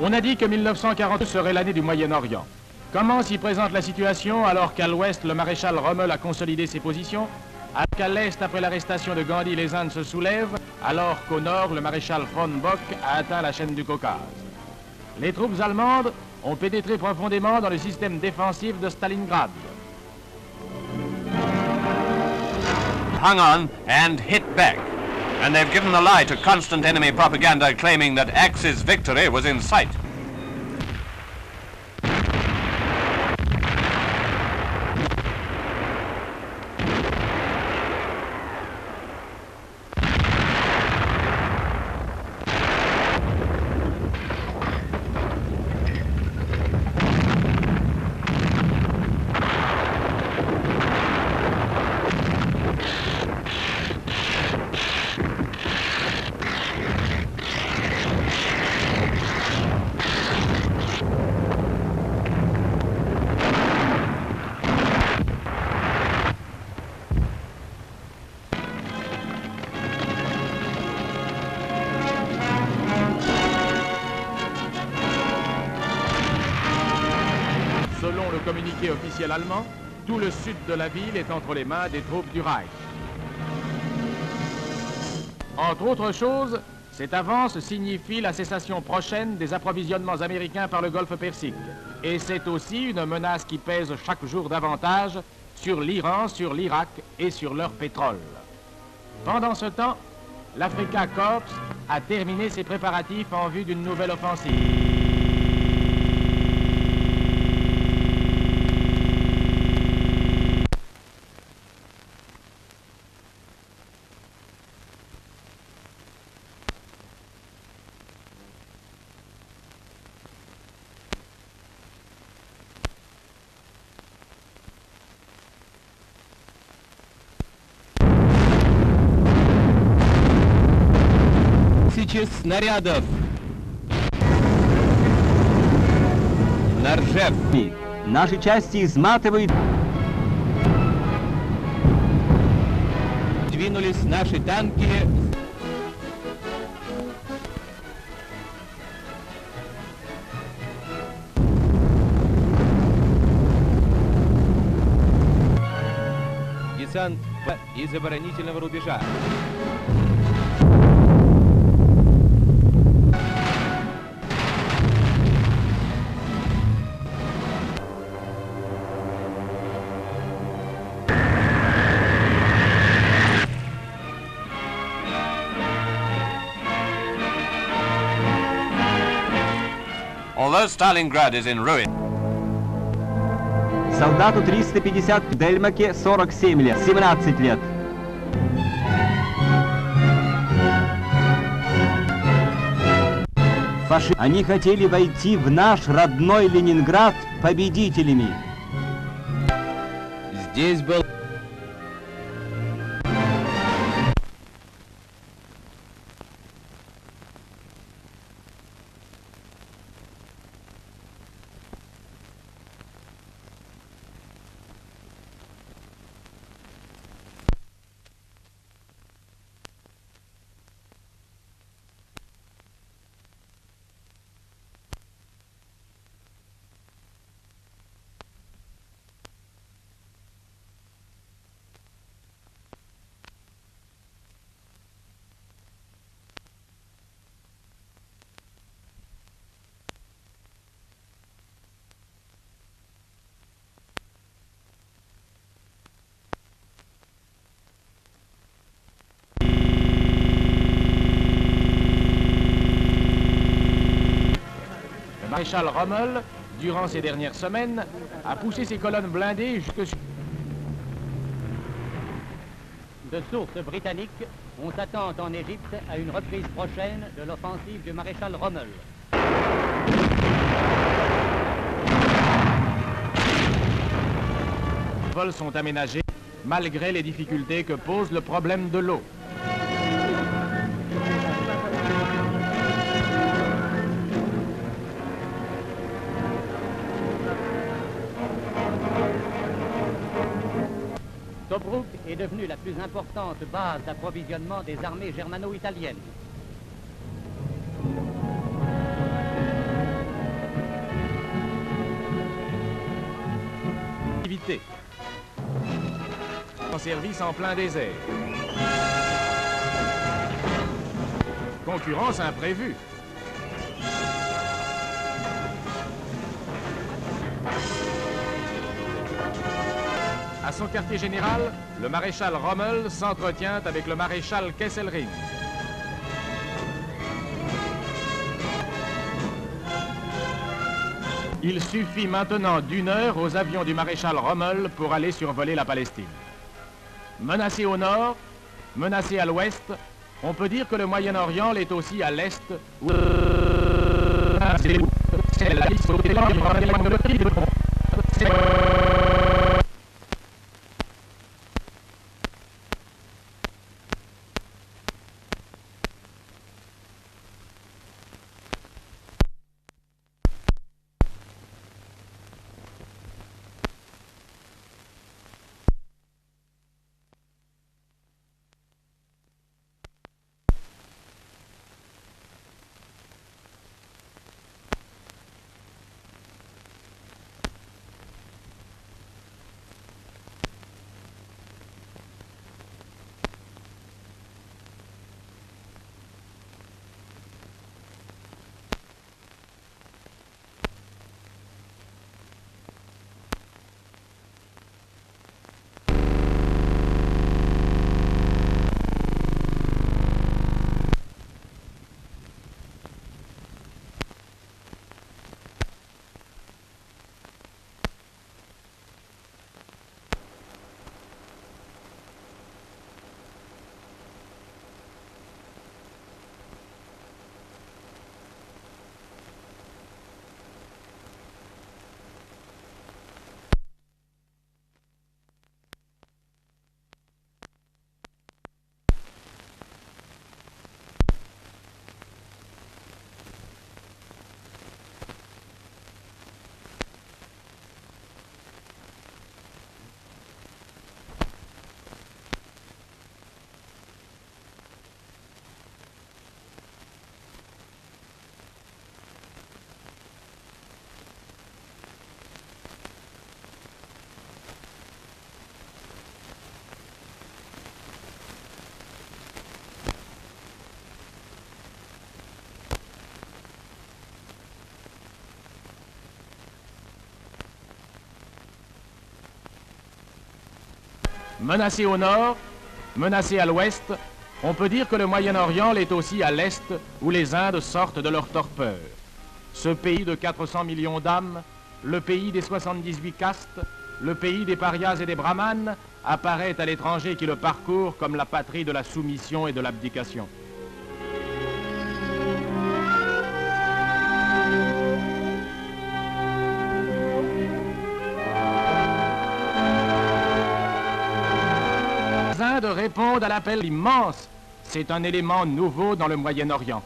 On a dit que 1942 serait l'année du Moyen-Orient. Comment s'y présente la situation alors qu'à l'ouest, le maréchal Rommel a consolidé ses positions, alors qu'à l'est, après l'arrestation de Gandhi, les Indes se soulèvent, alors qu'au nord, le maréchal von Bock a atteint la chaîne du Caucase. Les troupes allemandes ont pénétré profondément dans le système défensif de Stalingrad. Hung on and hit back. And they've given the lie to constant enemy propaganda claiming that Axis victory was in sight. Selon le communiqué officiel allemand, tout le sud de la ville est entre les mains des troupes du Reich. Entre autres choses, cette avance signifie la cessation prochaine des approvisionnements américains par le Golfe Persique. Et c'est aussi une menace qui pèse chaque jour davantage sur l'Iran, sur l'Irak et sur leur pétrole. Pendant ce temps, l'Afrika Korps a terminé ses préparatifs en vue d'une nouvelle offensive. Снарядов на Ржев. Наши части изматывают. Двинулись наши танки. Десант из оборонительного рубежа. Although Stalingrad is in ruin. Солдату 350, в Дельмаке 47 лет, 17 лет. Они хотели войти в наш родной Ленинград победителями. Здесь был... Le maréchal Rommel, durant ces dernières semaines, a poussé ses colonnes blindées jusque sur... De sources britanniques, on s'attend en Égypte à une reprise prochaine de l'offensive du maréchal Rommel. Les vols sont aménagés malgré les difficultés que pose le problème de l'eau. Tobruk est devenue la plus importante base d'approvisionnement des armées germano-italiennes. activité. En service en plein désert. Concurrence imprévue. À son quartier général, le maréchal Rommel s'entretient avec le maréchal Kesselring. Il suffit maintenant d'1 heure aux avions du maréchal Rommel pour aller survoler la Palestine. Menacé au nord, menacé à l'ouest, on peut dire que le Moyen-Orient l'est aussi à l'est. Menacé au nord, menacé à l'ouest, on peut dire que le Moyen-Orient l'est aussi à l'est, où les Indes sortent de leur torpeur. Ce pays de 400 millions d'âmes, le pays des 78 castes, le pays des parias et des brahmanes, apparaît à l'étranger qui le parcourt comme la patrie de la soumission et de l'abdication. Les Indes répondent à l'appel immense. C'est un élément nouveau dans le Moyen-Orient.